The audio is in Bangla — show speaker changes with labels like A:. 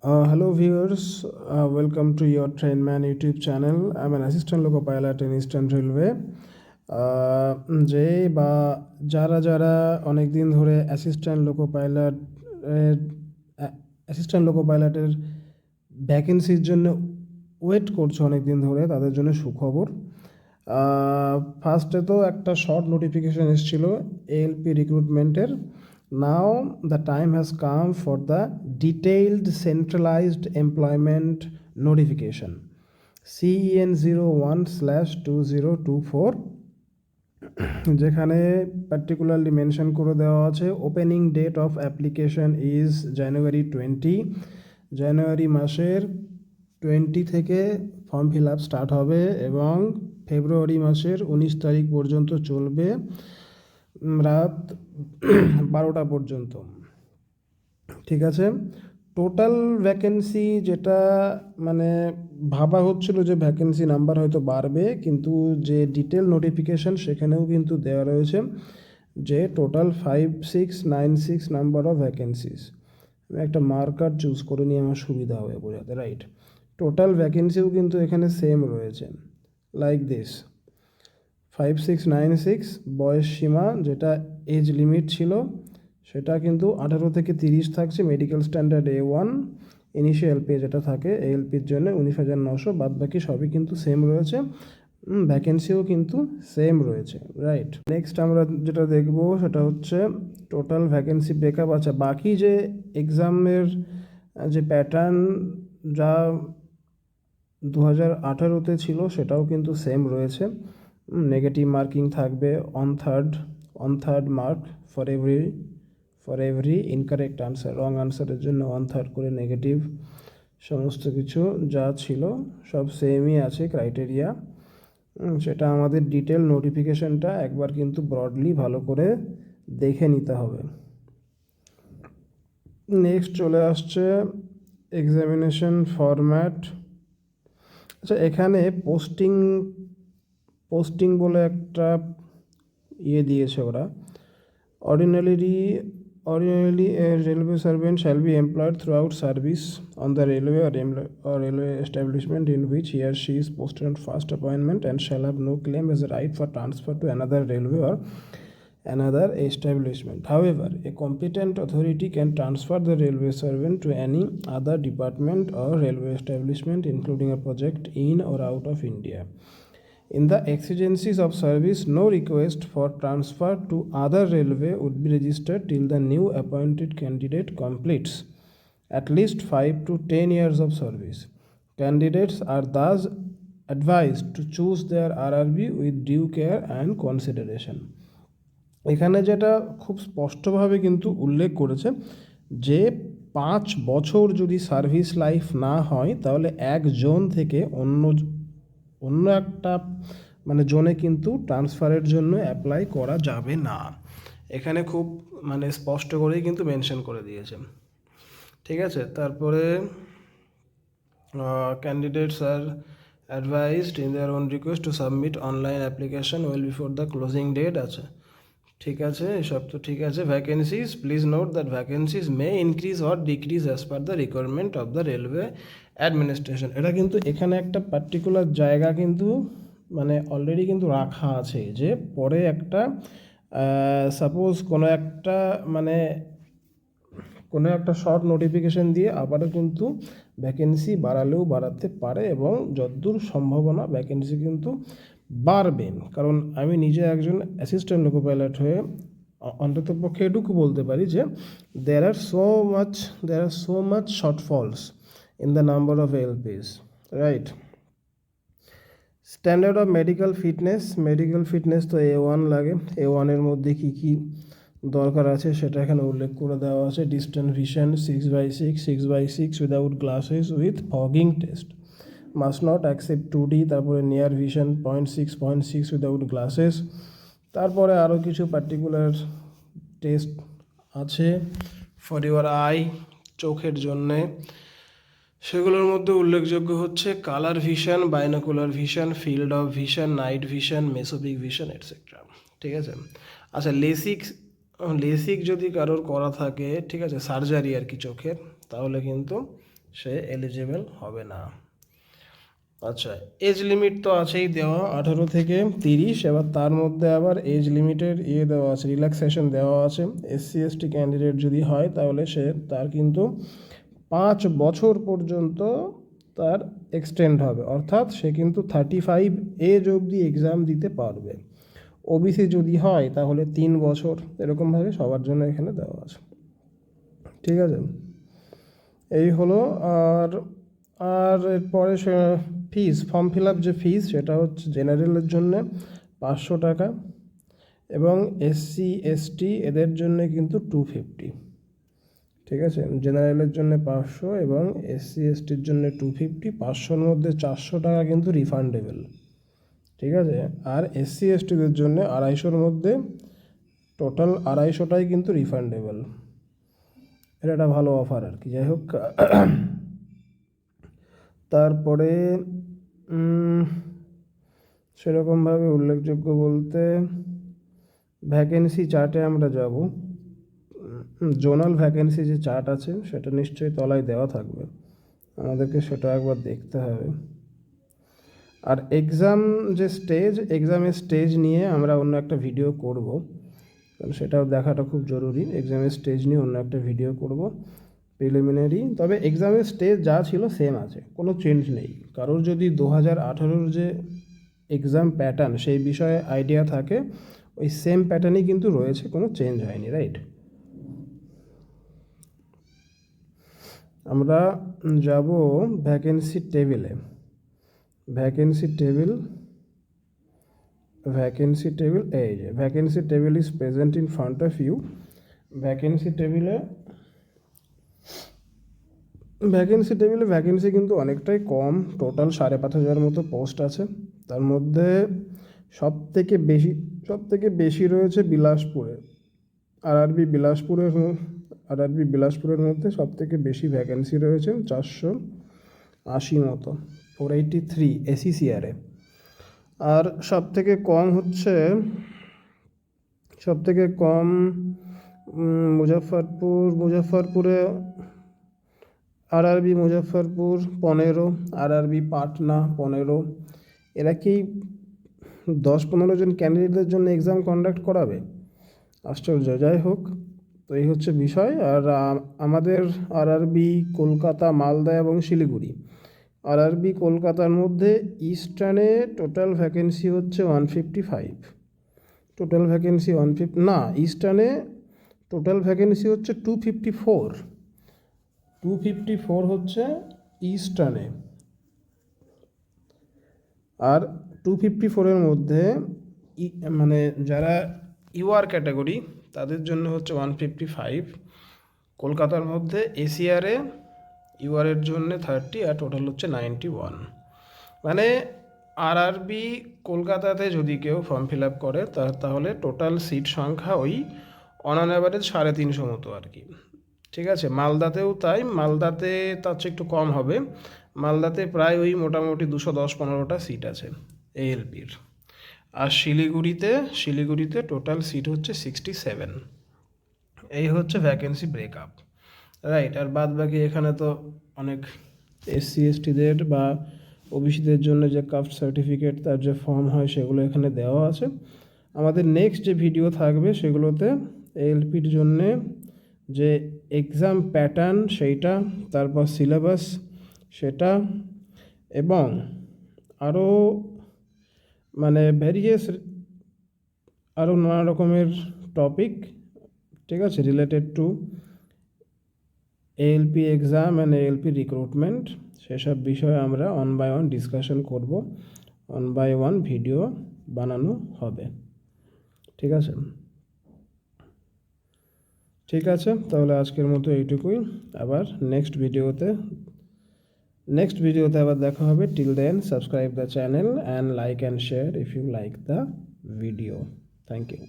A: Hello viewers, welcome to your Trainman YouTube channel. I'm an assistant loco pilot in Eastern Railway. যে বা যারা অনেক দিন ধরে অ্যাসিস্ট্যান্ট লোকো পাইলটের ভ্যাকেন্সির জন্য ওয়েট করছে অনেক দিন ধরে, তাদের জন্য সুখবর। ফার্স্টে তো একটা শর্ট নোটিফিকেশন এসেছিল ALP রিক্রুটমেন্টের। Now the time has come for the detailed centralized employment notification CEN 01/2024, যেখানে পার্টিকুলারলি মেনশন করে দেওয়া আছে opening date of application is January 20। জানুয়ারি মাসের 20 থেকে ফর্ম ফিল আপ স্টার্ট হবে এবং ফেব্রুয়ারি মাসের 19 তারিখ পর্যন্ত চলবে, রাত 12টা পর্যন্ত। ঠিক আছে, টোটাল ভ্যাকেন্সি যেটা মানে ভাবা হচ্ছিল যে ভ্যাকেন্সি নাম্বার হয়তো বাড়বে, কিন্তু যে ডিটেল নোটিফিকেশন সেখানেও কিন্তু দেওয়া রয়েছে যে টোটাল 5696 নাম্বার অফ ভ্যাকেন্সিস। আমি একটা মার্কার চুজ করে নিয়ে আমার সুবিধা হবে বোঝাতে, রাইট। টোটাল ভ্যাকেন্সিও কিন্তু এখানে সেম রয়েছে, লাইক দিস 5696। বয়স সীমা যেটা এজ লিমিট ছিল সেটা কিন্তু 18 থেকে 30 থাকছে, medical standard A1। Initial pay যেটা থাকে এএলপির জন্য 19,900, বাদ বাকি সবই কিন্তু সেম রয়েছে, ভ্যাকেন্সিও কিন্তু সেম রয়েছে, রাইট। নেক্সট আমরা যেটা দেখব সেটা হচ্ছে টোটাল ভ্যাকেন্সি ব্রেকআপ। আচ্ছা, বাকি যে এক্সামের যে প্যাটার্ন যা 2018-তে ছিল সেটাও কিন্তু সেম রয়েছে। নেগেটিভ মার্কিং থাকবে one third mark for every incorrect answer. Wrong আনসারের জন্য 1/3 করে নেগেটিভ। সমস্ত কিছু যা ছিল সব সেমই আছে ক্রাইটেরিয়া। সেটা আমাদের ডিটেল নোটিফিকেশনটা একবার কিন্তু ব্রডলি ভালো করে দেখে নিতে হবে। নেক্সট চলে আসছে এক্সামিনেশন ফরম্যাট। আচ্ছা, এখানে পোস্টিং বলে একটা দিয়েছে ওরা। Ordinarily, a railway servant shall be employed throughout service on the railway or railway establishment in which he or she is posted on first appointment, and shall have no claim as a right for transfer to another railway or another establishment. However, a competent authority can transfer the railway servant to any other department or railway establishment, including a project in or out of India. In the exigencies of service, no request for transfer to other railway would be registered till the new appointed candidate completes at least 5 to 10 years of service. Candidates are thus advised to choose their RRB with due care and consideration. এখানে যেটা খুব স্পষ্টভাবে কিন্তু উল্লেখ করেছে যে 5 বছর যদি সার্ভিস লাইফ না হয় তাহলে এক জোন থেকে অন্য একটা মানে জোনে কিন্তু ট্রান্সফারের জন্য অ্যাপ্লাই করা যাবে না। এখানে খুব মানে স্পষ্ট করেই কিন্তু মেনশন করে দিয়েছে। ঠিক আছে, তারপরে candidates are advised in their own request to submit online application well before the closing date. আছে, ঠিক আছে, এসব তো ঠিক আছে। Vacancies, please note that vacancies may increase or decrease as per the requirement of the railway administration. এটা কিন্তু এখানে একটা পার্টিকুলার জায়গা কিন্তু মানে অলরেডি কিন্তু রাখা আছে যে পরে একটা সাপোজ কোনো একটা শর্ট নোটিফিকেশন দিয়ে আবারও কিন্তু ভ্যাকেন্সি বাড়ালেও বাড়াতে পারে, এবং যতদূর সম্ভাবনা ভ্যাকেন্সি কিন্তু বাড়বে। কারণ আমি নিজে একজন অ্যাসিস্ট্যান্ট লোকো পাইলট হয়ে অন্ততপক্ষে এটুকু বলতে পারি যে there are so much shortfalls in the number of ALPs, right? Standard of medical fitness তো A1 লাগে। A1 এর মধ্যে কী দরকার আছে সেটা এখানে উল্লেখ করে দেওয়া আছে। Distance vision 6x6 without glasses with fogging test, must not accept 2D। তারপরে নিয়ার ভিশন 0.6 উইদাউট গ্লাসেস। তারপরে আরও কিছু পার্টিকুলার টেস্ট আছে ফর ইউর আই, চোখের জন্যে। সেগুলোর মধ্যে উল্লেখযোগ্য হচ্ছে colour vision, binocular vision, field of vision, night vision, mesopic vision etcetera. ঠিক আছে। আচ্ছা, লেসিক যদি কারোর করা থাকে, ঠিক আছে, সার্জারি আর কি চোখের, তাহলে কিন্তু সে এলিজিবল হবে না। আচ্ছা, এজ লিমিট তো আছেই দেওয়া 18 থেকে 30, এবার তার মধ্যে আবার এজ লিমিটের দেওয়া আছে, রিল্যাক্সেশন দেওয়া আছে। এসসি এসটি ক্যান্ডিডেট যদি হয় তাহলে তার কিন্তু 5 বছর পর্যন্ত তার এক্সটেন্ড হবে, অর্থাৎ সে কিন্তু 35 এজ অবধি এক্সাম দিতে পারবে। ওবিসি যদি হয় তাহলে 3 বছর, এরকমভাবে সবার জন্য এখানে দেওয়া আছে। ঠিক আছে, এই হলো। আর আর এরপরে ফর্ম ফিল আপ যে ফিস, সেটা হচ্ছে জেনারেলের জন্যে 500 টাকা, এবং এসসি এসটি এদের জন্য কিন্তু 250। ঠিক আছে, জেনারেলের জন্য 500 এবং এসসি এসটির জন্য 250। 500-র মধ্যে 400 টাকা কিন্তু রিফান্ডেবল। ঠিক আছে, আর এসসি এসটিদের জন্য 250-র মধ্যে টোটাল 250টাই কিন্তু রিফান্ডেবল। এটা একটা ভালো অফার আর কি। যাই হোক, তারপরে সেরকমভাবে উল্লেখযোগ্য বলতে ভ্যাকেন্সি চার্টে আমরা যাব। জোনাল ভ্যাকেন্সি যে চার্ট আছে সেটা নিশ্চয়ই তলায় দেওয়া থাকবে, আমাদেরকে সেটা একবার দেখতে হবে। আর এক্সামের স্টেজ নিয়ে আমরা অন্য একটা ভিডিও করব, কারণ সেটাও দেখাটা খুব জরুরি। এক্সামের স্টেজ নিয়ে অন্য একটা ভিডিও করব, প্রিলিমিনারি। তবে এক্সামের স্টেজ যা ছিল সেম আছে, কোনো চেঞ্জ নেই। কারোর যদি 2018-র যে এক্সাম প্যাটার্ন সেই বিষয়ে আইডিয়া থাকে, ওই সেম প্যাটার্নই কিন্তু রয়েছে, কোনো চেঞ্জ হয়নি, রাইট? আমরা যাব ভ্যাকেন্সি টেবিলে। ভ্যাকেন্সি টেবিল, এই যে vacancy table is present in front of you. Vacancy টেবিলে ভ্যাকেন্সি কিন্তু অনেকটাই কম, টোটাল 5,500 মতো পোস্ট আছে। তার মধ্যে সব থেকে বেশি রয়েছে বিলাসপুরে। আরআরবি বিলাসপুরের মধ্যে সব থেকে বেশি ভ্যাকেন্সি রয়েছে, 480 মতো, 483 এসিসিআরে। আর সব থেকে কম মুজফ্ফরপুরে আরআরবি মুজফ্ফরপুর 15, আরআরবি পাটনা 15। এরা কি 10-15 জন ক্যান্ডিডেটদের জন্য এক্সাম কন্ডাক্ট করাবে? আশ্চর্য। যাই হোক, তো এই হচ্ছে বিষয়। আর আমাদের আরআরবি কলকাতা, মালদা এবং শিলিগুড়ি। আরআরবি কলকাতার মধ্যে ইস্টার্নে টোটাল ভ্যাকেন্সি হচ্ছে 155। ইস্টার্নে টোটাল ভ্যাকেন্সি হচ্ছে 254 হচ্ছে ইস্টার্নে। আর 254-এর মধ্যে মানে যারা ইউআর ক্যাটাগরি তাদের জন্য হচ্ছে 155। কলকাতার মধ্যে এসিআরে ইউআরের জন্য 30, আর টোটাল হচ্ছে 91। মানে আরআরবি কলকাতাতে যদি কেউ ফর্ম ফিল আপ করে তাহলে টোটাল সিট সংখ্যা ওই অন অ্যাভারেজ 350 মতো আর কি। ঠিক আছে, মালদাতেও তাই, মালদাতে তার চেয়ে একটু কম হবে। মালদাতে প্রায় ওই মোটামুটি 210-15টা সিট আছে এএলপির। আর শিলিগুড়িতে টোটাল সিট হচ্ছে 67। এই হচ্ছে ভ্যাকেন্সি ব্রেকআপ, রাইট? আর বাদ বাকি এখানে তো অনেক এসসি এসটিদের বা ওবিসিদের জন্য যে কাস্ট সার্টিফিকেট, তার যে ফর্ম হয় সেগুলো এখানে দেওয়া আছে। আমাদের নেক্সট যে ভিডিও থাকবে সেগুলোতে এএলপির জন্যে যে এক্সাম প্যাটার্ন সেইটা, তারপর সিলেবাস সেটা, এবং আরও মানে আরও নানা রকমের টপিক, ঠিক আছে, related to ALP exam and ALP recruitment, সেসব বিষয়ে আমরা 1 by 1 ডিসকাশন করব, 1 by 1 ভিডিও বানানো হবে। ঠিক আছে, তাহলে আজকের মতো এইটুকুই। আবার নেক্সট ভিডিওতে আবার দেখা হবে। Till then, subscribe the channel and like and share if you like the video. Thank you.